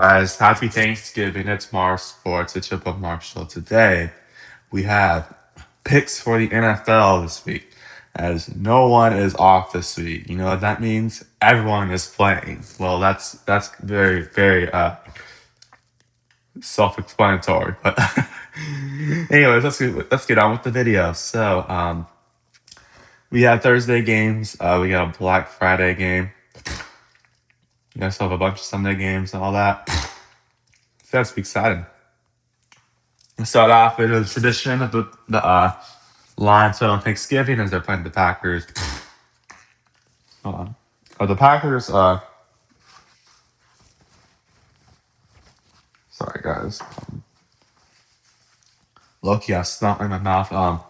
Guys, happy Thanksgiving. It's Mars Sports. It's your book Marshall. Today, we have picks for the NFL this week, as no one is off this week. You know what that means? Everyone is playing. Well, that's very self-explanatory. But anyways, let's get on with the video. We have Thursday games. We got a Black Friday game. We also have a bunch of Sunday games and all that. So that's exciting. Start off with a tradition of the Lions on Thanksgiving as they're playing the Packers. Hold on. The Packers, sorry guys. Loki, I snot in my mouth.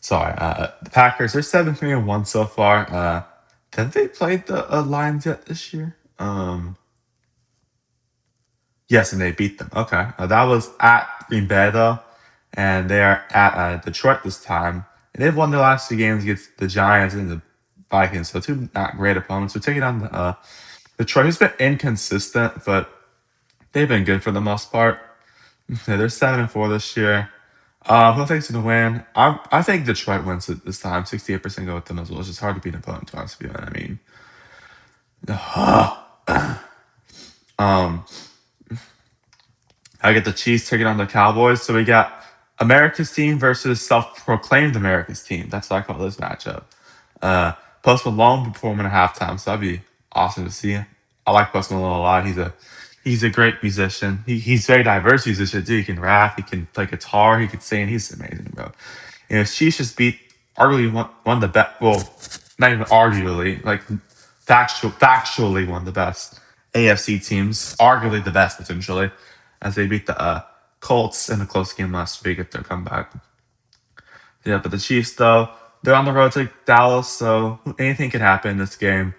Sorry. The Packers, they're 17-1 so far. Have they played the Lions yet this year? Yes, and they beat them. Okay. That was at Green Bay though, and they are at Detroit this time. And they've won their last two games against the Giants and the Vikings, so two not great opponents. We're taking on the Detroit, who's been inconsistent, but they've been good for the most part. Yeah, they're 7-4 this year. Who thinks gonna win? I think Detroit wins it this time. 68% go with them as well. It's just hard to beat an opponent twice. To be honest, I mean, um, I get the Chiefs taking on the Cowboys. So we got America's team versus self-proclaimed America's team. That's what I call this matchup. Uh, Post Malone performing at halftime, so that'd be awesome to see. I like Post Malone a lot. He's a great musician. He's very diverse musician too. He can rap, he can play guitar, he can sing. He's amazing, bro. Chiefs just beat arguably one of the best. Well, not even arguably, like factually one of the best AFC teams, arguably the best potentially, as they beat the Colts in a close game last week at their comeback. Yeah, but the Chiefs though, they're on the road to Dallas, so anything can happen in this game.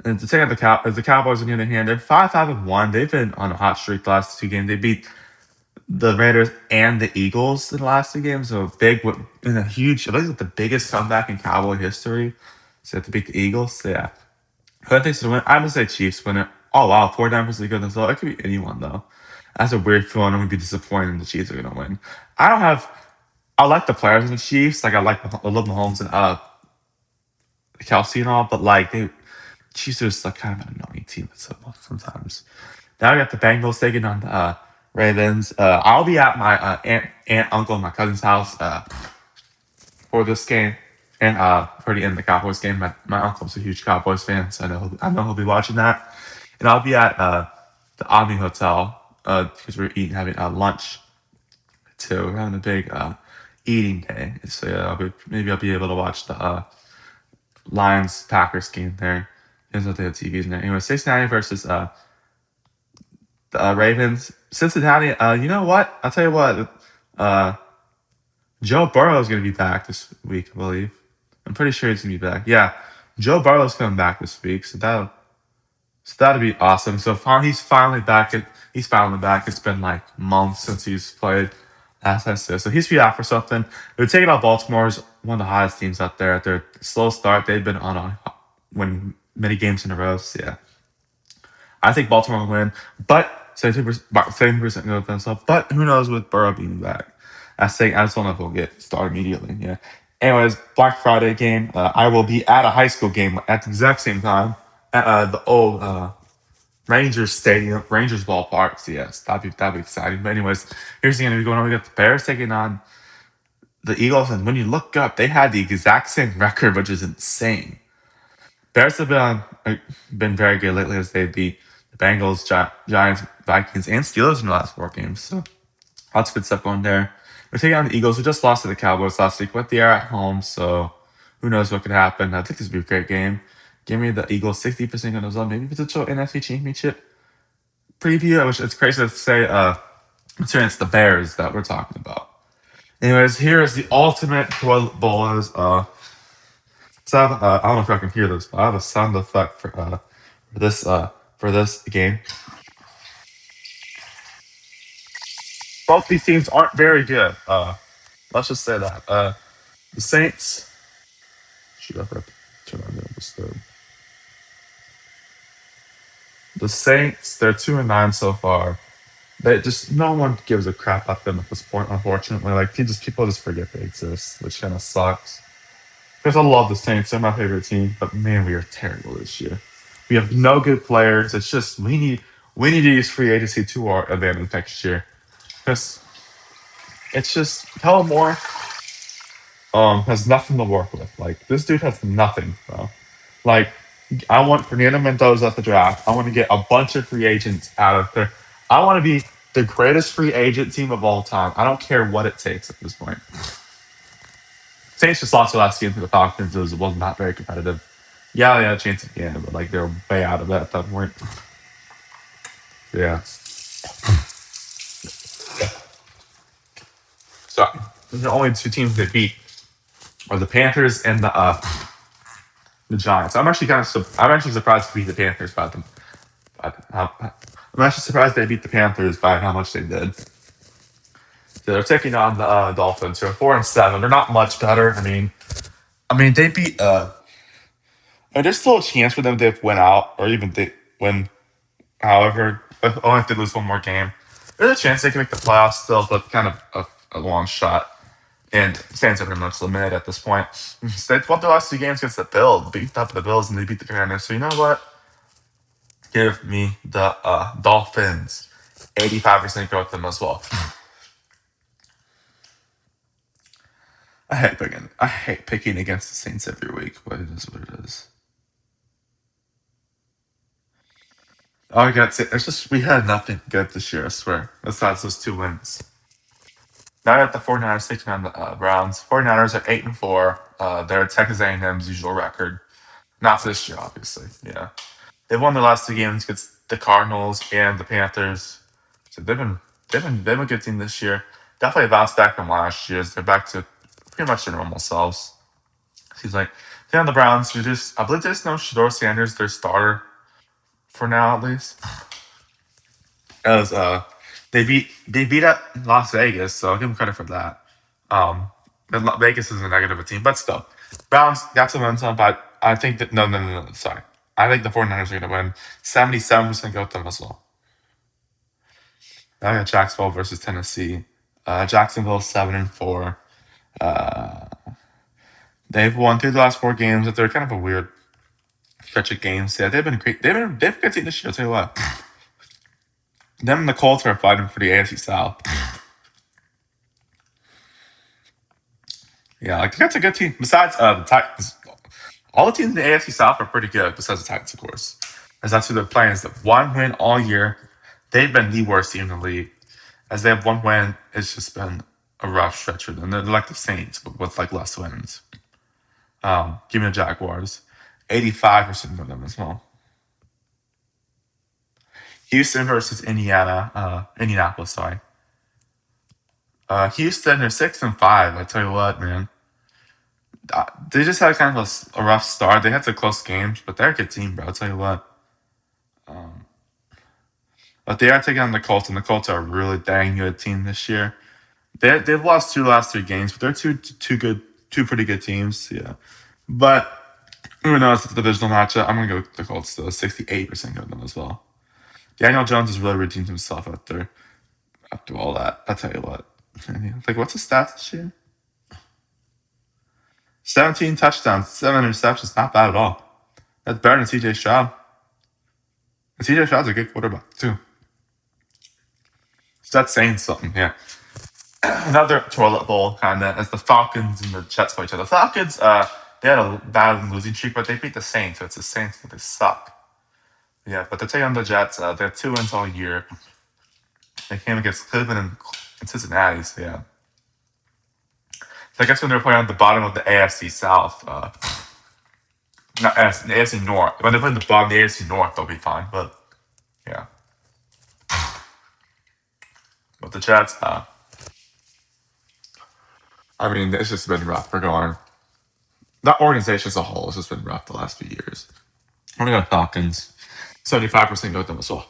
And to take out the Cowboys on the other hand, they're 5-5-1. They've been on a hot streak the last two games. They beat the Raiders and the Eagles in the last two games. So in a huge, I believe it's the biggest comeback in Cowboy history. So they have to beat the Eagles. So yeah. Who I think's gonna win? I'm gonna say Chiefs win it. Oh wow, 49% good as well. It could be anyone though. That's a weird feeling. I'm gonna be disappointed if the Chiefs are gonna win. I don't have I like the players in the Chiefs. Like I love Mahomes and Kelsey and all, but like they Chiefs are just like kind of an annoying team sometimes. Now I got the Bengals taking on the Ravens. I'll be at my aunt, uncle, and my cousin's house for this game, and for the end of the Cowboys game. My uncle's a huge Cowboys fan, so I know he'll be watching that. And I'll be at the Omni Hotel because we're having lunch too. We're having a big eating day, so yeah, maybe I'll be able to watch the Lions Packers game there. There's no TVs in there. Anyway, Cincinnati versus the Ravens. Cincinnati. You know what? I'll tell you what. Uh, Joe Burrow is going to be back this week, I believe. I'm pretty sure he's going to be back. Yeah, Joe Burrow's coming back this week, so that'll be awesome. So he's finally back. He's finally back. It's been like months since he's played. Last I said, so he's be out for something. They're taking out Baltimore's one of the hottest teams out there. At their slow start, they've been on a win many games in a row. So yeah, I think Baltimore will win, but 70% go with themselves. But who knows with Burrow being back? I just don't know if we'll get started immediately. Yeah. Anyways, Black Friday game. I will be at a high school game at the exact same time at the old Rangers Stadium, Rangers ballpark. So yes, that'd be exciting. But anyways, here's the game going on. We got the Bears taking on the Eagles, and when you look up, they had the exact same record, which is insane. Bears have been very good lately as they beat the Bengals, Giants, Vikings, and Steelers in the last four games. So lots of good stuff going there. We're taking on the Eagles, who just lost to the Cowboys last week, but they are at home, so who knows what could happen. I think this would be a great game. Give me the Eagles 60% on those up, maybe potential NFC Championship preview. I wish it's crazy to say considering it's the Bears that we're talking about. Anyways, here is the ultimate bowl. I don't know if I can hear this, but I have a sound effect for this game. Both these teams aren't very good. Let's just say that. The Saints. Shoot, I forgot to turn on the disturb. The Saints, they're 2-9 so far. They just no one gives a crap about them at this point. Unfortunately, like people just forget they exist, which kind of sucks. Because I love the Saints, they're my favorite team, but man, we are terrible this year. We have no good players. It's just we need to use free agency to our advantage next year. Because it's just Kellen Moore has nothing to work with. Like this dude has nothing, bro. Like I want Fernando Mendoza at the draft. I want to get a bunch of free agents out of there. I want to be the greatest free agent team of all time. I don't care what it takes at this point. Saints just lost the last game to the Falcons. It was not very competitive. Yeah, they had a chance at the end, but like they were way out of it at that point. Yeah. So the only two teams they beat are the Panthers and the Giants. I'm actually surprised to beat the Panthers by them. I'm actually surprised they beat the Panthers by how much they did. So they're taking on the Dolphins, who are 4-7. They're not much better. I mean they beat. There's still a chance for them to win out, or even they win. However, only if they lose one more game, there's a chance they can make the playoffs still, but kind of a long shot. And Saints are pretty much limited at this point. They won the last two games against the Bills, beat up the Bills, and they beat the Commanders. So you know what? Give me the Dolphins. 85% go with them as well. I hate picking against the Saints every week, but it is what it is. All I got to say, it's just we had nothing good this year, I swear, besides those two wins. Now that the 49ers taking on the Browns. 49ers are 8-4. They're Texas A&M's usual record. Not this year, obviously. Yeah. They've won their last two games against the Cardinals and the Panthers. So they've been a good team this year. Definitely bounced back from last year's. They're back to pretty much their normal selves. Seems like they on the Browns. I believe there's no Shador Sanders, their starter for now at least. As they beat up Las Vegas, so I'll give them credit for that. And Vegas is a negative a team, but still, Browns got some momentum. But I think that no, sorry, I think the 49ers are going to win. 77% go with them as well. Now I got Jacksonville versus Tennessee. Jacksonville 7-4. Uh, they've won through the last four games, but they're kind of a weird stretch of games. Yeah, they've been great. They've been a good team this year. I'll tell you what. Them and the Colts are fighting for the AFC South. Yeah, like that's a good team. Besides the Titans, all the teams in the AFC South are pretty good. Besides the Titans, of course, as that's who they're playing. Is the one win all year. They've been the worst team in the league. As they have one win, it's just been a rough stretch for them. They're like the Saints, but with like less wins. Give me the Jaguars. 85% of them as well. Houston versus Indianapolis. Sorry. Houston are 6-5. I tell you what, man. They just had kind of a rough start. They had some close games, but they're a good team, bro. I'll tell you what. Um, but they are taking on the Colts, and the Colts are a really dang good team this year. They've lost two last three games, but they're two pretty good teams. Yeah, but who knows? It's a divisional matchup. I'm gonna go with the Colts still. 68% go with them as well. Daniel Jones has really redeemed himself after all that. I'll tell you what. Like, what's his stats this year? 17 touchdowns, 7 interceptions. Not bad at all. That's better than CJ Stroud. And CJ Stroud's a good quarterback, too. So that's saying something, yeah. Another toilet bowl, kind of, as the Falcons and the Jets play each other. The Falcons, they had a bad losing streak, but they beat the Saints, so it's the Saints that they suck. Yeah, but they're taking on the Jets. They have two wins all year. They came against Cleveland and Cincinnati, so yeah. So I guess when they're playing at the bottom of the AFC South, not AFC, the AFC North, when they play at the bottom of the AFC North, they'll be fine. But yeah, but the Jets, I mean, it's just been rough for going. That organization as a whole has just been rough the last few years. I'm gonna go Falcons. 75% go with them as well.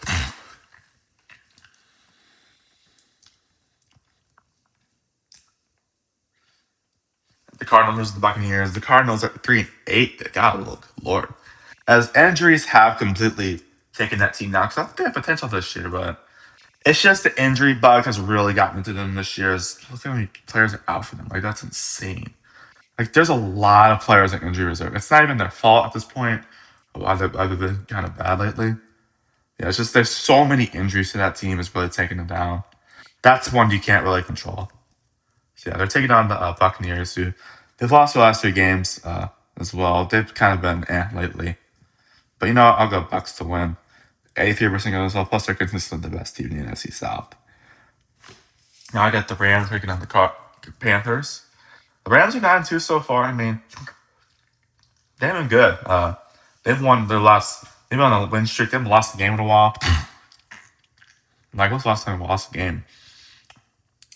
The Cardinals, the Buccaneers. The Cardinals are 3-8. God, look, Lord. As injuries have completely taking that team down because I think they have potential this year, but it's just the injury bug has really gotten into them this year. Look how many players are out for them. Like that's insane. Like there's a lot of players in injury reserve. It's not even their fault at this point. I've been kind of bad lately. Yeah, it's just there's so many injuries to that team. It's really taking them down. That's one you can't really control. So yeah, they're taking on the Buccaneers, who they've lost the last 3 games as well. They've kind of been lately. But you know, I'll go Bucks to win. 83% as well. Plus, they're consistently the best team in the NFC South. Now I got the Rams taking on the Panthers. The Rams are 9-2 so far. I mean, they've been good. They've won their last. They've been on a win streak. They haven't lost a game in a while. Like, what's the last time we lost a game?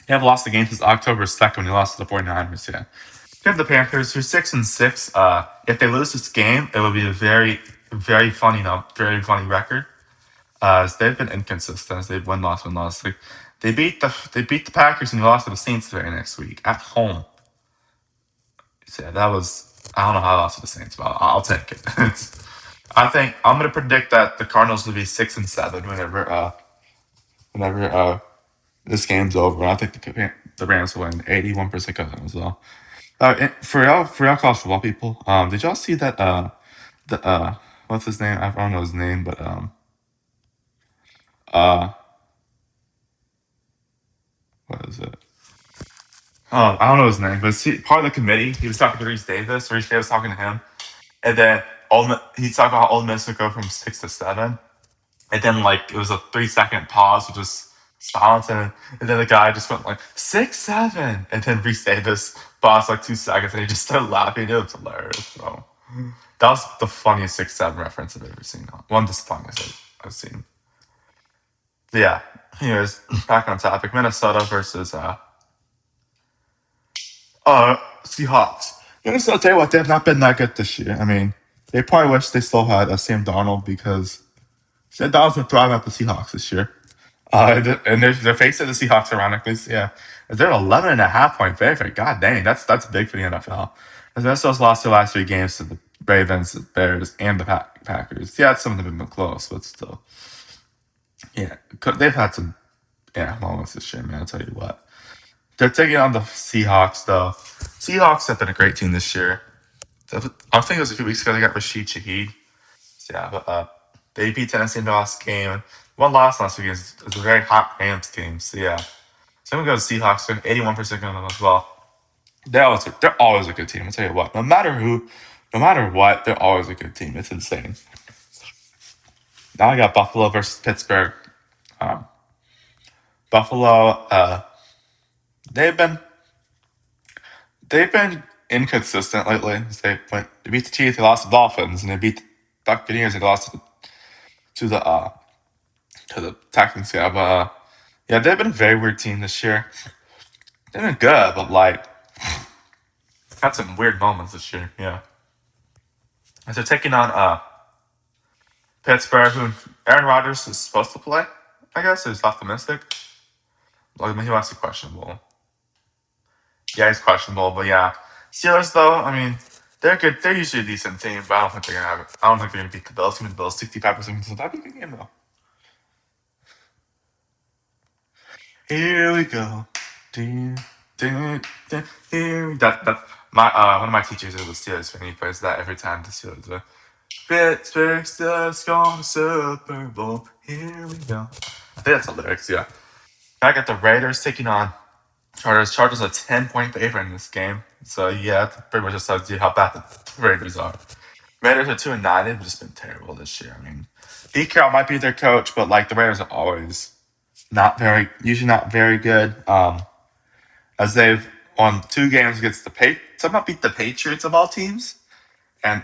They haven't lost a game since October 2nd when they lost to the 49ers. Yeah. They have the Panthers, who's 6-6. If they lose this game, it will be a very, very funny, very funny record. They've been inconsistent. They've won, lost, win, lost. Like, they beat the Packers and they lost to the Saints the very next week at home. So yeah, that was I don't know how I lost to the Saints, but I'll take it. I think I'm gonna predict that the Cardinals will be 6-7 whenever this game's over. I think the Rams will win 81% of them as well. For y'all college football people, did y'all see that the what's his name? I don't know his name, but uh what is it? I don't know his name, but part of the committee. He was talking to Reese Davis. Reese Davis was talking to him, and then he's talking about Ole Miss would go from 6-7, and then like it was a 3-second pause, with just silence, and then the guy just went like 6-7, and then Reese Davis paused like 2 seconds, and he just started laughing. It was hilarious, bro. That was the funniest 6-7 reference I've ever seen. One of the funniest I've seen. But yeah. Anyways, back on topic. Minnesota versus Seahawks. Minnesota, I'll tell you what, they've not been that good this year. I mean, they probably wish they still had Sam Darnold because Sam Darnold's been thriving at the Seahawks this year. And they're facing the Seahawks, ironically. So yeah, they're 11.5 point favorite. God dang, that's big for the NFL. As Minnesota's lost their last 3 games to the Ravens, the Bears, and the Packers. Yeah, some of them have been close, but still. Yeah, they've had some moments this year, man. I'll tell you what. They're taking on the Seahawks, though. Seahawks have been a great team this year. I think it was a few weeks ago they got Rashid Shaheed. So yeah, but they beat Tennessee in the last game. And one loss last week is a very hot Rams team. So yeah. So I'm going to go to Seahawks. 81% on them as well. They're always a good team. I'll tell you what. No matter what, they're always a good team. It's insane. Now I got Buffalo versus Pittsburgh. Buffalo, they've been they've been inconsistent lately. They beat the Chiefs, they lost the Dolphins, and they beat the Buccaneers, they lost to the Texans. Yeah, but yeah, they've been a very weird team this year. They've been good, but like had some weird moments this year. Yeah, and they're taking on Pittsburgh, who Aaron Rodgers is supposed to play. I guess he's optimistic. Like, I mean, he was questionable. Yeah, he's questionable, but yeah. Steelers, though, I mean, they're good. They're usually a decent team, but I don't think they're gonna have it. I don't think they're gonna beat the Bills. Even the Bills, 65%. So that'd be a good game, though. Here we go. Here that my one of my teachers is a Steelers fan. He plays that every time the Steelers win. Pittsburgh Steelers going to Super Bowl. Here we go. I think that's the lyrics. Yeah. I got the Raiders taking on Chargers. Chargers are 10 point favorite in this game. So yeah, that pretty much just tells you how bad the Raiders are. Raiders are 2-9. They've just been terrible this year. I mean, Pete Carroll might be their coach, but like the Raiders are always usually not very good. As they've won 2 games against somehow beat the Patriots of all teams, and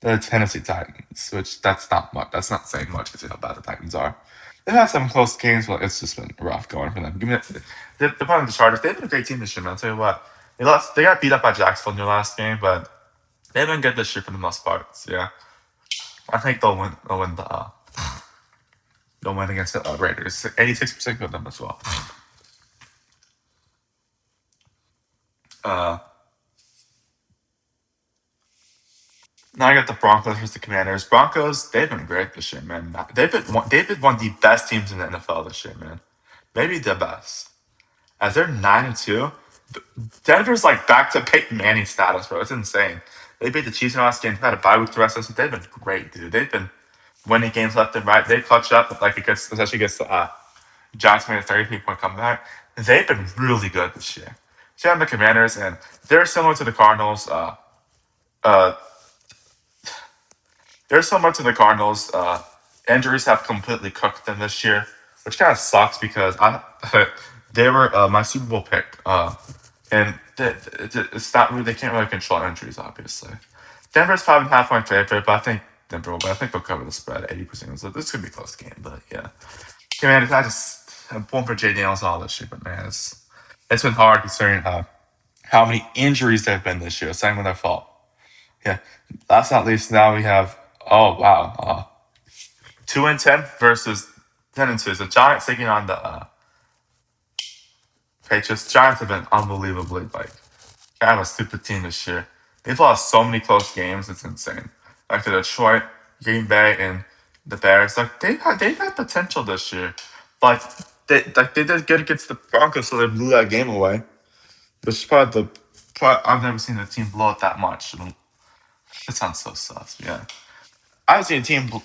the Tennessee Titans, which that's not much. That's not saying much because how bad the Titans are. They've had some close games, but it's just been rough going for them. They're playing the Chargers. They've been a great team this year, man. I'll tell you what. They got beat up by Jacksonville in their last game, but they've been good this year for the most part. So yeah, I think they'll win. They'll win against the Raiders. 86% of them as well. Uh, Now I got the Broncos versus the Commanders. Broncos, they've been great this year, man. They've been one of the best teams in the NFL this year, man. Maybe the best. As they're 9-2, Denver's like back to Peyton Manning status, bro. It's insane. They beat the Chiefs in the last game. They've had a bye week the rest of this. They've been great, dude. They've been winning games left and right. They clutch up like against, especially against Giants made a 33-point comeback. They've been really good this year. So on the Commanders, and they're similar to the Cardinals. Uh, they're similar to the Cardinals. Injuries have completely cooked them this year, which kind of sucks because they were my Super Bowl pick, and it's not really, they can't really control injuries. Obviously, Denver's 5.5-point favorite, but I think Denver will. But I think they'll cover the spread 80%. So this could be a close game, but yeah. Commanders, I'm pulling for Jay Daniels all this year, but man, it's been hard considering how many injuries there have been this year. Same with their fault. Yeah. Last not least, now we have, oh wow, 2-10 versus 10-2. The Giants taking on the Patriots. Giants have been unbelievably like kind of a stupid team this year. They've lost so many close games. It's insane. Like the Detroit, Green Bay, and the Bears. Like they've had potential this year. Like they did good against the Broncos, so they blew that game away. Which is I've never seen a team blow it that much. It sounds so sus. Yeah, I haven't seen a team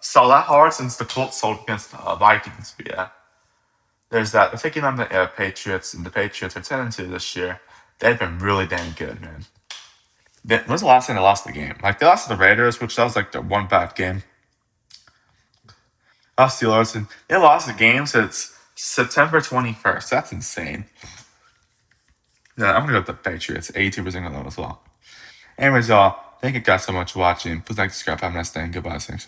sell that hard since the Colts sold against the Vikings. But yeah, there's that. They're taking on the Patriots, and the Patriots are 10-2 this year. They've been really damn good, man. When's the last time they lost the game? Like they lost to the Raiders, which that was like the one bad game. Lost Steelers, and they lost the game since September 21st. That's insane. Yeah, I'm gonna go with the Patriots. 82% of them as well. Anyways, y'all, thank you guys so much for watching. Please like, subscribe, have a nice day, and goodbye. Thanks.